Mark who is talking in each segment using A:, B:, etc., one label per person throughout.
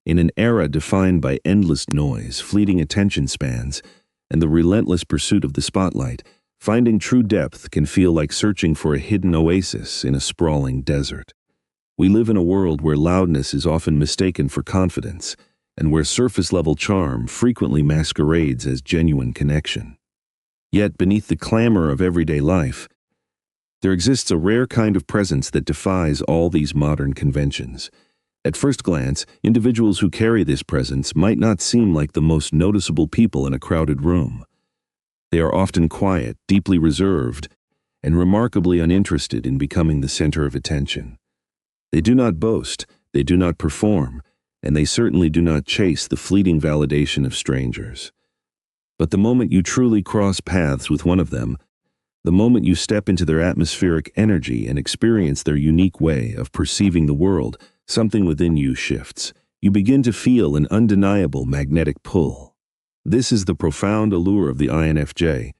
A: In an era defined by endless noise, fleeting attention spans, and the relentless pursuit of the spotlight, finding true depth can feel like searching for a hidden oasis in a sprawling desert. We live in a world where loudness is often mistaken for confidence, and where surface-level charm frequently masquerades as genuine connection. Yet, beneath the clamor of everyday life, there exists a rare kind of presence that defies all these modern conventions. At first glance, individuals who carry this presence might not seem like the most noticeable people in a crowded room. They are often quiet, deeply reserved, and remarkably uninterested in becoming the center of attention. They do not boast, they do not perform, and they certainly do not chase the fleeting validation of strangers. But the moment you truly cross paths with one of them, the moment you step into their atmospheric energy and experience their unique way of perceiving the world, something within you shifts. You begin to feel an undeniable magnetic pull. This is the profound allure of the INFJ,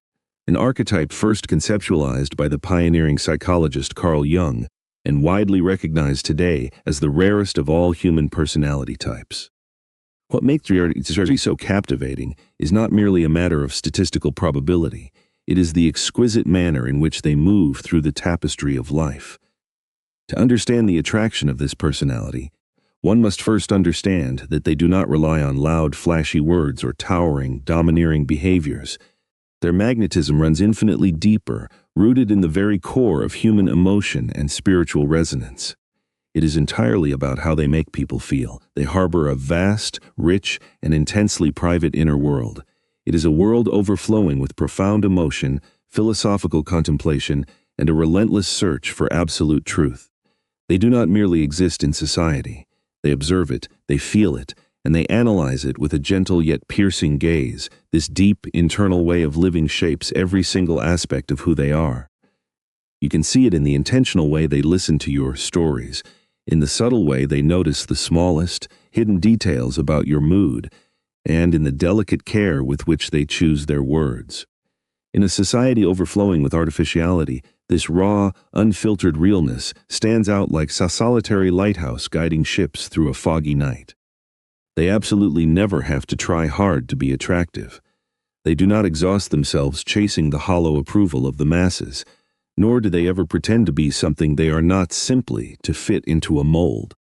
A: an archetype first conceptualized by the pioneering psychologist Carl Jung and widely recognized today as the rarest of all human personality types. What makes the INFJ so captivating is not merely a matter of statistical probability. It is the exquisite manner in which they move through the tapestry of life. To understand the attraction of this personality, one must first understand that they do not rely on loud, flashy words or towering, domineering behaviors. Their magnetism runs infinitely deeper, rooted in the very core of human emotion and spiritual resonance. It is entirely about how they make people feel. They harbor a vast, rich, and intensely private inner world. It is a world overflowing with profound emotion, philosophical contemplation, and a relentless search for absolute truth. They do not merely exist in society. They observe it, they feel it, and they analyze it with a gentle yet piercing gaze. This deep, internal way of living shapes every single aspect of who they are. You can see it in the intentional way they listen to your stories, in the subtle way they notice the smallest, hidden details about your mood, and in the delicate care with which they choose their words. In a society overflowing with artificiality, this raw, unfiltered realness stands out like a solitary lighthouse guiding ships through a foggy night. They absolutely never have to try hard to be attractive. They do not exhaust themselves chasing the hollow approval of the masses, nor do they ever pretend to be something they are not simply to fit into a mold.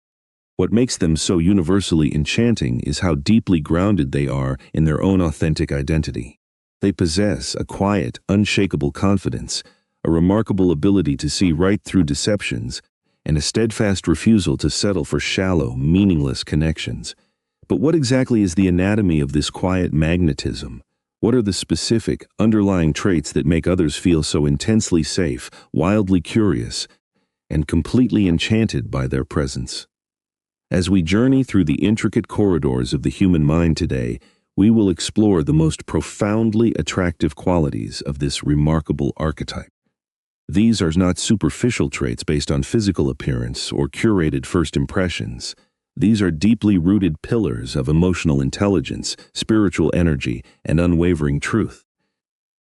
A: What makes them so universally enchanting is how deeply grounded they are in their own authentic identity. They possess a quiet, unshakable confidence, a remarkable ability to see right through deceptions, and a steadfast refusal to settle for shallow, meaningless connections. But what exactly is the anatomy of this quiet magnetism? What are the specific, underlying traits that make others feel so intensely safe, wildly curious, and completely enchanted by their presence? As we journey through the intricate corridors of the human mind today, we will explore the most profoundly attractive qualities of this remarkable archetype. These are not superficial traits based on physical appearance or curated first impressions. These are deeply rooted pillars of emotional intelligence, spiritual energy, and unwavering truth.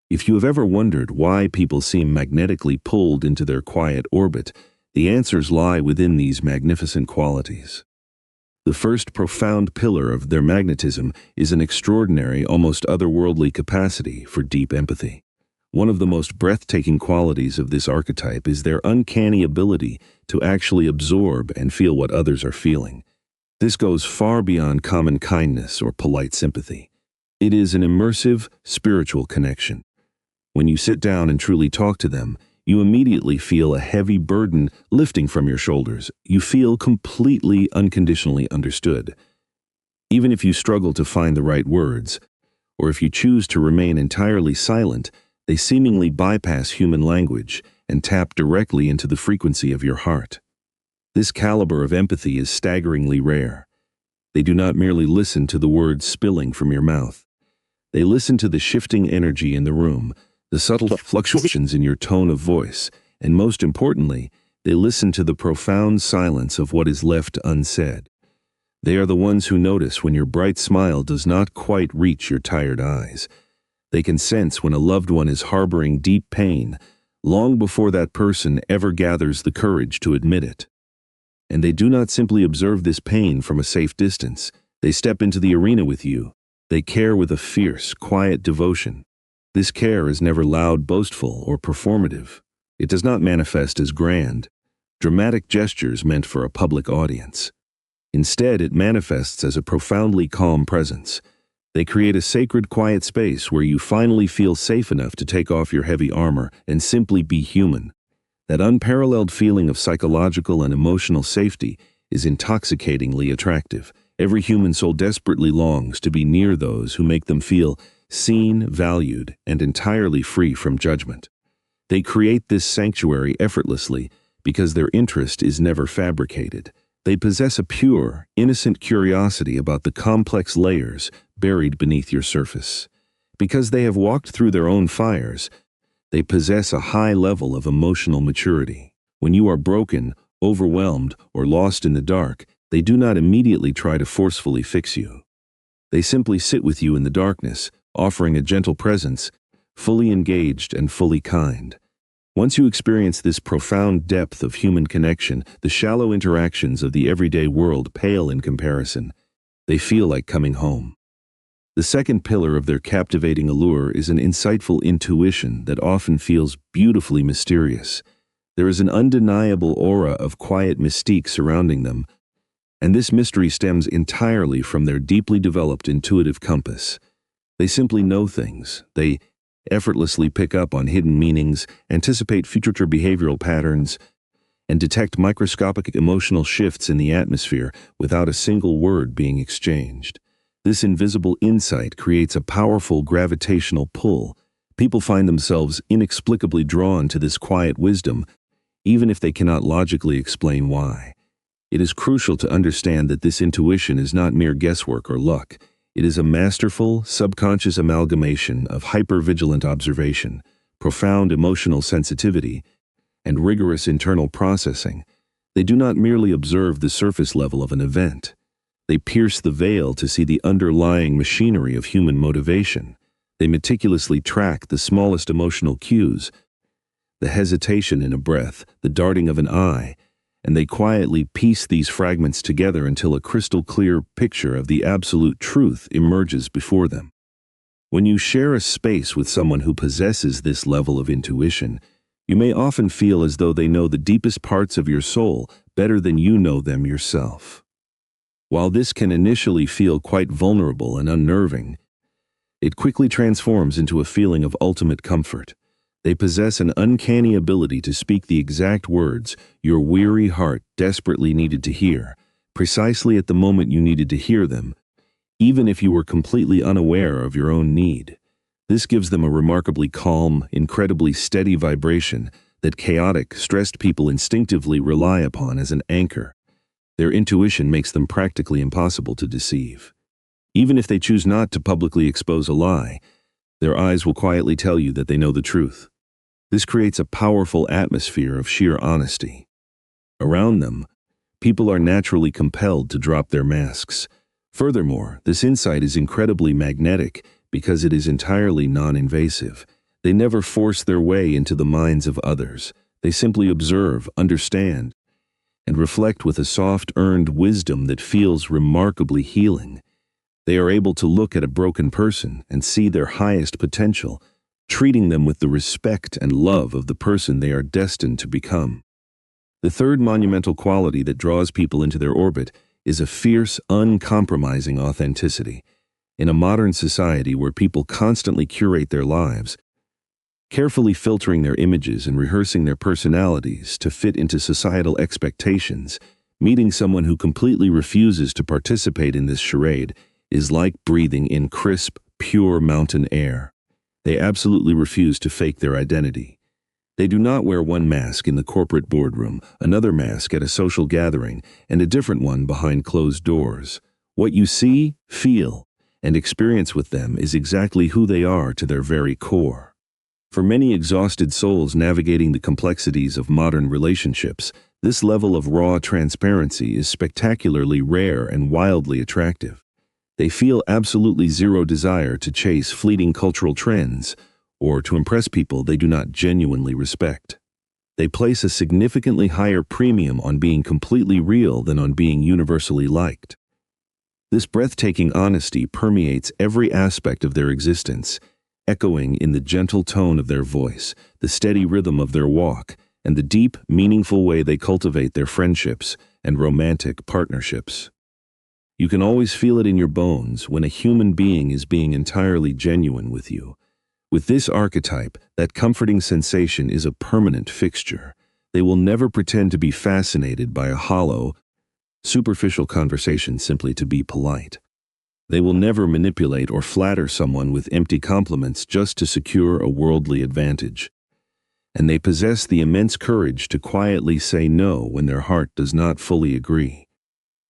A: If you have ever wondered why people seem magnetically pulled into their quiet orbit, the answers lie within these magnificent qualities. The first profound pillar of their magnetism is an extraordinary, almost otherworldly capacity for deep empathy. One of the most breathtaking qualities of this archetype is their uncanny ability to actually absorb and feel what others are feeling. This goes far beyond common kindness or polite sympathy. It is an immersive, spiritual connection. When you sit down and truly talk to them, you immediately feel a heavy burden lifting from your shoulders. You feel completely, unconditionally understood. Even if you struggle to find the right words, or if you choose to remain entirely silent, they seemingly bypass human language and tap directly into the frequency of your heart. This caliber of empathy is staggeringly rare. They do not merely listen to the words spilling from your mouth. They listen to the shifting energy in the room, the subtle fluctuations in your tone of voice, and most importantly, they listen to the profound silence of what is left unsaid. They are the ones who notice when your bright smile does not quite reach your tired eyes. They can sense when a loved one is harboring deep pain, long before that person ever gathers the courage to admit it. And they do not simply observe this pain from a safe distance. They step into the arena with you. They care with a fierce, quiet devotion. This care is never loud, boastful, or performative. It does not manifest as grand, dramatic gestures meant for a public audience. Instead, it manifests as a profoundly calm presence. They create a sacred, quiet space where you finally feel safe enough to take off your heavy armor and simply be human. That unparalleled feeling of psychological and emotional safety is intoxicatingly attractive. Every human soul desperately longs to be near those who make them feel seen, valued, and entirely free from judgment. They create this sanctuary effortlessly because their interest is never fabricated. They possess a pure, innocent curiosity about the complex layers buried beneath your surface. Because they have walked through their own fires, they possess a high level of emotional maturity. When you are broken, overwhelmed, or lost in the dark, they do not immediately try to forcefully fix you. They simply sit with you in the darkness, offering a gentle presence, fully engaged and fully kind. Once you experience this profound depth of human connection, the shallow interactions of the everyday world pale in comparison. They feel like coming home. The second pillar of their captivating allure is an insightful intuition that often feels beautifully mysterious. There is an undeniable aura of quiet mystique surrounding them, and this mystery stems entirely from their deeply developed intuitive compass. They simply know things. They effortlessly pick up on hidden meanings, anticipate future behavioral patterns, and detect microscopic emotional shifts in the atmosphere without a single word being exchanged. This invisible insight creates a powerful gravitational pull. People find themselves inexplicably drawn to this quiet wisdom, even if they cannot logically explain why. It is crucial to understand that this intuition is not mere guesswork or luck. It is a masterful, subconscious amalgamation of hypervigilant observation, profound emotional sensitivity, and rigorous internal processing. They do not merely observe the surface level of an event. They pierce the veil to see the underlying machinery of human motivation. They meticulously track the smallest emotional cues, the hesitation in a breath, the darting of an eye, and they quietly piece these fragments together until a crystal-clear picture of the absolute truth emerges before them. When you share a space with someone who possesses this level of intuition, you may often feel as though they know the deepest parts of your soul better than you know them yourself. While this can initially feel quite vulnerable and unnerving, it quickly transforms into a feeling of ultimate comfort. They possess an uncanny ability to speak the exact words your weary heart desperately needed to hear, precisely at the moment you needed to hear them, even if you were completely unaware of your own need. This gives them a remarkably calm, incredibly steady vibration that chaotic, stressed people instinctively rely upon as an anchor. Their intuition makes them practically impossible to deceive. Even if they choose not to publicly expose a lie, their eyes will quietly tell you that they know the truth. This creates a powerful atmosphere of sheer honesty. Around them, people are naturally compelled to drop their masks. Furthermore, this insight is incredibly magnetic because it is entirely non-invasive. They never force their way into the minds of others. They simply observe, understand, and reflect with a soft, earned wisdom that feels remarkably healing. They are able to look at a broken person and see their highest potential, treating them with the respect and love of the person they are destined to become. The third monumental quality that draws people into their orbit is a fierce, uncompromising authenticity. In a modern society where people constantly curate their lives, carefully filtering their images and rehearsing their personalities to fit into societal expectations, meeting someone who completely refuses to participate in this charade is like breathing in crisp, pure mountain air. They absolutely refuse to fake their identity. They do not wear one mask in the corporate boardroom, another mask at a social gathering, and a different one behind closed doors. What you see, feel, and experience with them is exactly who they are to their very core. For many exhausted souls navigating the complexities of modern relationships, this level of raw transparency is spectacularly rare and wildly attractive. They feel absolutely zero desire to chase fleeting cultural trends or to impress people they do not genuinely respect. They place a significantly higher premium on being completely real than on being universally liked. This breathtaking honesty permeates every aspect of their existence, echoing in the gentle tone of their voice, the steady rhythm of their walk, and the deep, meaningful way they cultivate their friendships and romantic partnerships. You can always feel it in your bones when a human being is being entirely genuine with you. With this archetype, that comforting sensation is a permanent fixture. They will never pretend to be fascinated by a hollow, superficial conversation simply to be polite. They will never manipulate or flatter someone with empty compliments just to secure a worldly advantage. And they possess the immense courage to quietly say no when their heart does not fully agree.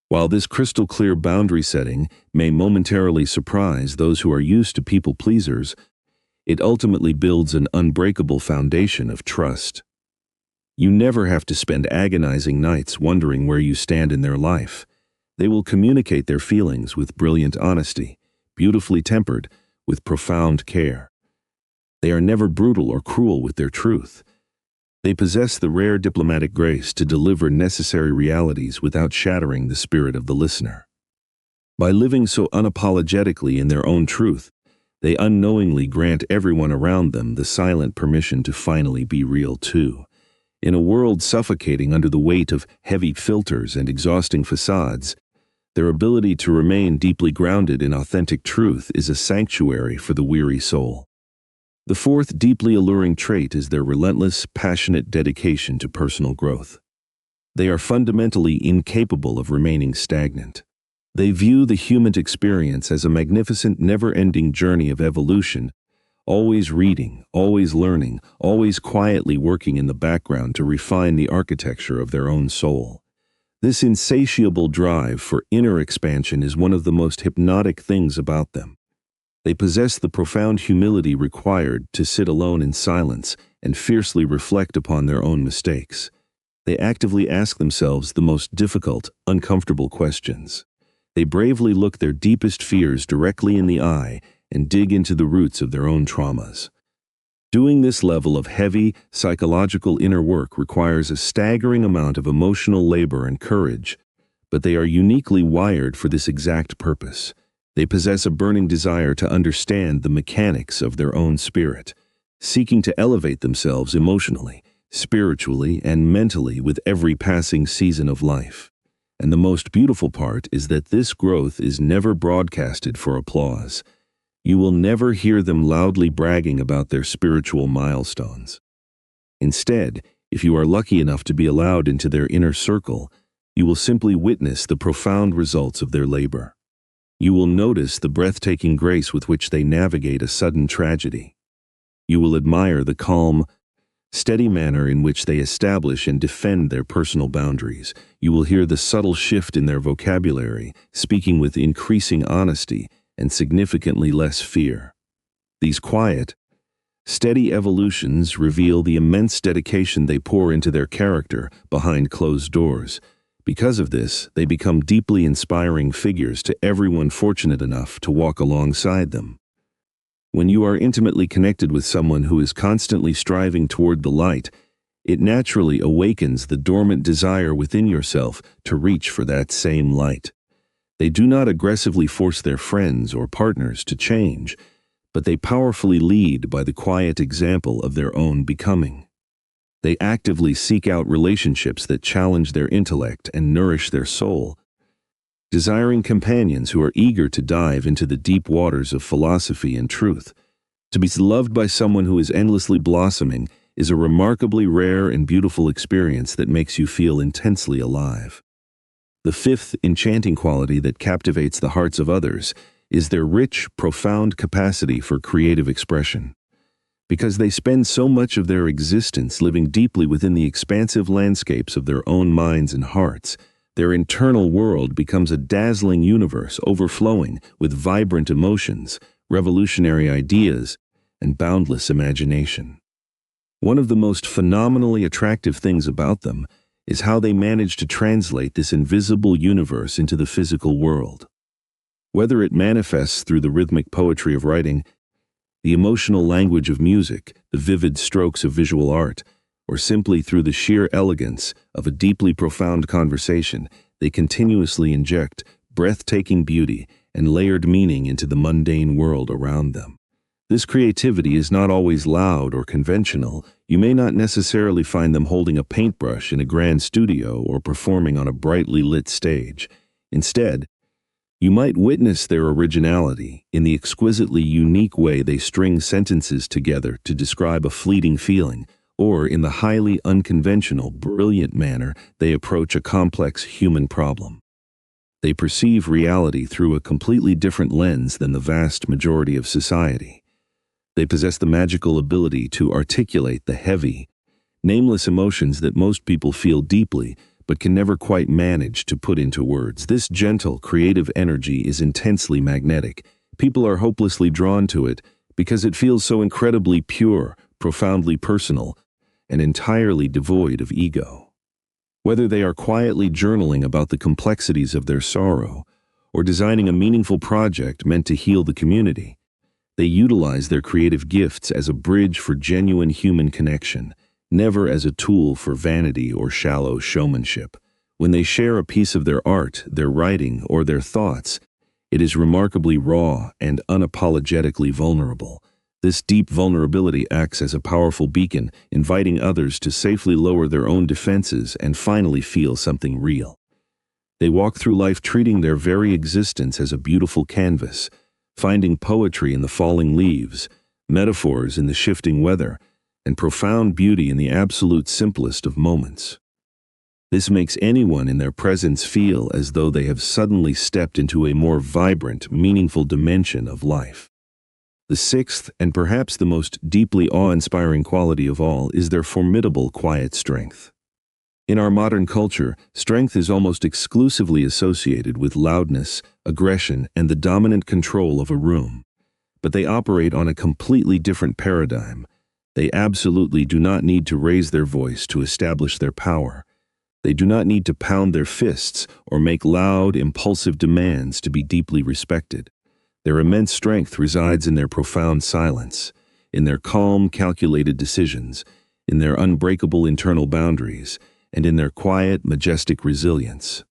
A: While this crystal-clear boundary setting may momentarily surprise those who are used to people-pleasers, it ultimately builds an unbreakable foundation of trust. You never have to spend agonizing nights wondering where you stand in their life. They will communicate their feelings with brilliant honesty, beautifully tempered with profound care. They are never brutal or cruel with their truth. They possess the rare diplomatic grace to deliver necessary realities without shattering the spirit of the listener. By living so unapologetically in their own truth, they unknowingly grant everyone around them the silent permission to finally be real too. In a world suffocating under the weight of heavy filters and exhausting facades, their ability to remain deeply grounded in authentic truth is a sanctuary for the weary soul. The fourth deeply alluring trait is their relentless, passionate dedication to personal growth. They are fundamentally incapable of remaining stagnant. They view the human experience as a magnificent, never-ending journey of evolution, always reading, always learning, always quietly working in the background to refine the architecture of their own soul. This insatiable drive for inner expansion is one of the most hypnotic things about them. They possess the profound humility required to sit alone in silence and fiercely reflect upon their own mistakes. They actively ask themselves the most difficult, uncomfortable questions. They bravely look their deepest fears directly in the eye and dig into the roots of their own traumas. Doing this level of heavy, psychological inner work requires a staggering amount of emotional labor and courage, but they are uniquely wired for this exact purpose. They possess a burning desire to understand the mechanics of their own spirit, seeking to elevate themselves emotionally, spiritually, and mentally with every passing season of life. And the most beautiful part is that this growth is never broadcasted for applause. You will never hear them loudly bragging about their spiritual milestones. Instead, if you are lucky enough to be allowed into their inner circle, you will simply witness the profound results of their labor. You will notice the breathtaking grace with which they navigate a sudden tragedy. You will admire the calm, steady manner in which they establish and defend their personal boundaries. You will hear the subtle shift in their vocabulary, speaking with increasing honesty and significantly less fear. These quiet, steady evolutions reveal the immense dedication they pour into their character behind closed doors. Because of this, they become deeply inspiring figures to everyone fortunate enough to walk alongside them. When you are intimately connected with someone who is constantly striving toward the light, it naturally awakens the dormant desire within yourself to reach for that same light. They do not aggressively force their friends or partners to change, but they powerfully lead by the quiet example of their own becoming. They actively seek out relationships that challenge their intellect and nourish their soul, desiring companions who are eager to dive into the deep waters of philosophy and truth. To be loved by someone who is endlessly blossoming is a remarkably rare and beautiful experience that makes you feel intensely alive. The fifth enchanting quality that captivates the hearts of others is their rich, profound capacity for creative expression. Because they spend so much of their existence living deeply within the expansive landscapes of their own minds and hearts, their internal world becomes a dazzling universe overflowing with vibrant emotions, revolutionary ideas, and boundless imagination. One of the most phenomenally attractive things about them is how they manage to translate this invisible universe into the physical world. Whether it manifests through the rhythmic poetry of writing, the emotional language of music, the vivid strokes of visual art, or simply through the sheer elegance of a deeply profound conversation, they continuously inject breathtaking beauty, and layered meaning into the mundane world around them. This creativity is not always loud or conventional. You may not necessarily find them holding a paintbrush in a grand studio or performing on a brightly lit stage. Instead, you might witness their originality in the exquisitely unique way they string sentences together to describe a fleeting feeling, or in the highly unconventional, brilliant manner they approach a complex human problem. They perceive reality through a completely different lens than the vast majority of society. They possess the magical ability to articulate the heavy, nameless emotions that most people feel deeply but can never quite manage to put into words. This gentle, creative energy is intensely magnetic. People are hopelessly drawn to it because it feels so incredibly pure, profoundly personal, and entirely devoid of ego. Whether they are quietly journaling about the complexities of their sorrow or designing a meaningful project meant to heal the community, they utilize their creative gifts as a bridge for genuine human connection, never as a tool for vanity or shallow showmanship. When they share a piece of their art, their writing, or their thoughts, it is remarkably raw and unapologetically vulnerable. This deep vulnerability acts as a powerful beacon, inviting others to safely lower their own defenses and finally feel something real. They walk through life treating their very existence as a beautiful canvas, finding poetry in the falling leaves, metaphors in the shifting weather, and profound beauty in the absolute simplest of moments. This makes anyone in their presence feel as though they have suddenly stepped into a more vibrant, meaningful dimension of life. The sixth, and perhaps the most deeply awe-inspiring quality of all, is their formidable quiet strength. In our modern culture, strength is almost exclusively associated with loudness, aggression, and the dominant control of a room. But they operate on a completely different paradigm. They absolutely do not need to raise their voice to establish their power. They do not need to pound their fists or make loud, impulsive demands to be deeply respected. Their immense strength resides in their profound silence, in their calm, calculated decisions, in their unbreakable internal boundaries, and in their quiet, majestic resilience.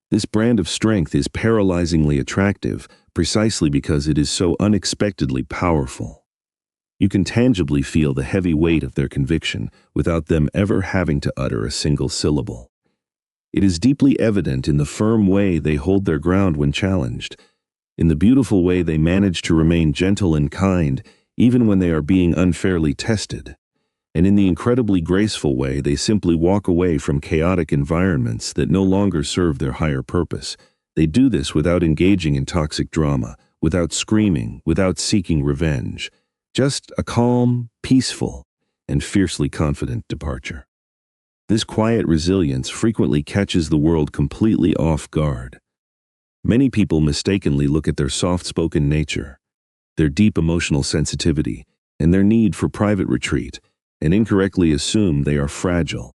A: This brand of strength is paralyzingly attractive precisely because it is so unexpectedly powerful. You can tangibly feel the heavy weight of their conviction without them ever having to utter a single syllable. It is deeply evident in the firm way they hold their ground when challenged, in the beautiful way they manage to remain gentle and kind even when they are being unfairly tested, and in the incredibly graceful way they simply walk away from chaotic environments that no longer serve their higher purpose. They do this without engaging in toxic drama, without screaming, without seeking revenge. Just a calm, peaceful, and fiercely confident departure. This quiet resilience frequently catches the world completely off guard. Many people mistakenly look at their soft-spoken nature, their deep emotional sensitivity, and their need for private retreat, and incorrectly assume they are fragile.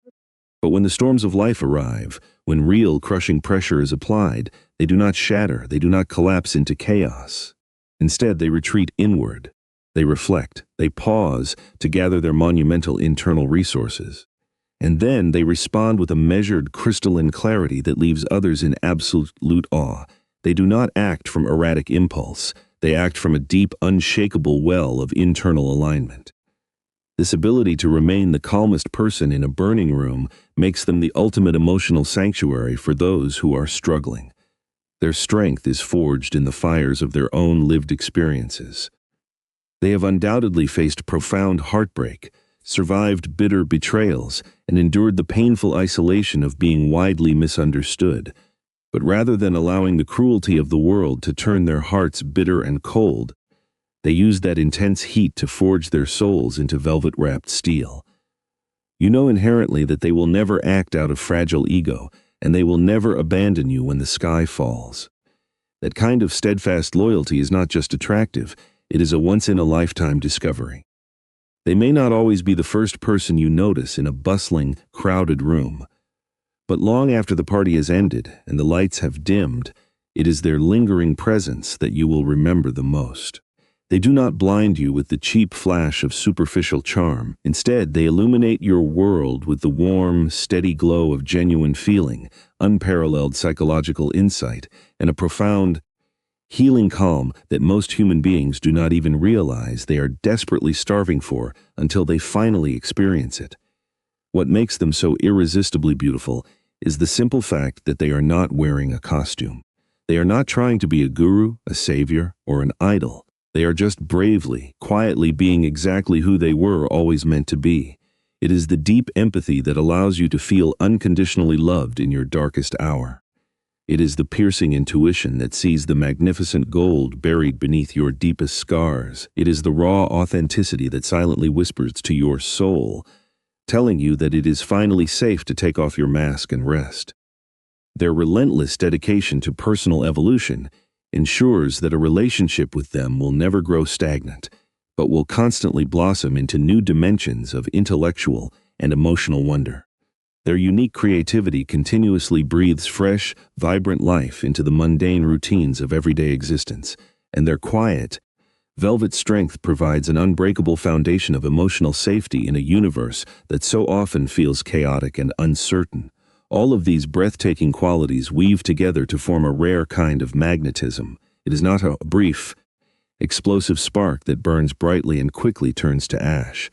A: But when the storms of life arrive, when real crushing pressure is applied, they do not shatter, they do not collapse into chaos. Instead, they retreat inward. They reflect, they pause to gather their monumental internal resources. And then they respond with a measured, crystalline clarity that leaves others in absolute awe. They do not act from erratic impulse. They act from a deep, unshakable well of internal alignment. This ability to remain the calmest person in a burning room makes them the ultimate emotional sanctuary for those who are struggling. Their strength is forged in the fires of their own lived experiences. They have undoubtedly faced profound heartbreak, survived bitter betrayals, and endured the painful isolation of being widely misunderstood. But rather than allowing the cruelty of the world to turn their hearts bitter and cold, they use that intense heat to forge their souls into velvet-wrapped steel. You know inherently that they will never act out of fragile ego, and they will never abandon you when the sky falls. That kind of steadfast loyalty is not just attractive, it is a once-in-a-lifetime discovery. They may not always be the first person you notice in a bustling, crowded room, but long after the party has ended and the lights have dimmed, it is their lingering presence that you will remember the most. They do not blind you with the cheap flash of superficial charm. Instead, they illuminate your world with the warm, steady glow of genuine feeling, unparalleled psychological insight, and a profound, healing calm that most human beings do not even realize they are desperately starving for until they finally experience it. What makes them so irresistibly beautiful is the simple fact that they are not wearing a costume. They are not trying to be a guru, a savior, or an idol. They are just bravely, quietly being exactly who they were always meant to be. It is the deep empathy that allows you to feel unconditionally loved in your darkest hour. It is the piercing intuition that sees the magnificent gold buried beneath your deepest scars. It is the raw authenticity that silently whispers to your soul, telling you that it is finally safe to take off your mask and rest. Their relentless dedication to personal evolution ensures that a relationship with them will never grow stagnant, but will constantly blossom into new dimensions of intellectual and emotional wonder. Their unique creativity continuously breathes fresh, vibrant life into the mundane routines of everyday existence, and their quiet, velvet strength provides an unbreakable foundation of emotional safety in a universe that so often feels chaotic and uncertain. All of these breathtaking qualities weave together to form a rare kind of magnetism. It is not a brief, explosive spark that burns brightly and quickly turns to ash.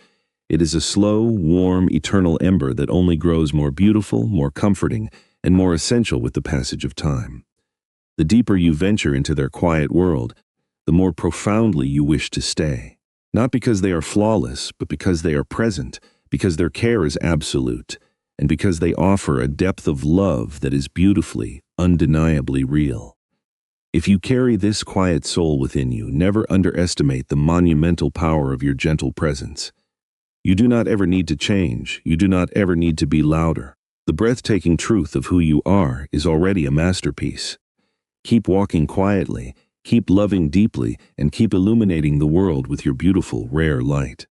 A: It is a slow, warm, eternal ember that only grows more beautiful, more comforting, and more essential with the passage of time. The deeper you venture into their quiet world, the more profoundly you wish to stay. Not because they are flawless, but because they are present, because their care is absolute, and because they offer a depth of love that is beautifully, undeniably real. If you carry this quiet soul within you, never underestimate the monumental power of your gentle presence. You do not ever need to change. You do not ever need to be louder. The breathtaking truth of who you are is already a masterpiece. Keep walking quietly, keep loving deeply, and keep illuminating the world with your beautiful, rare light.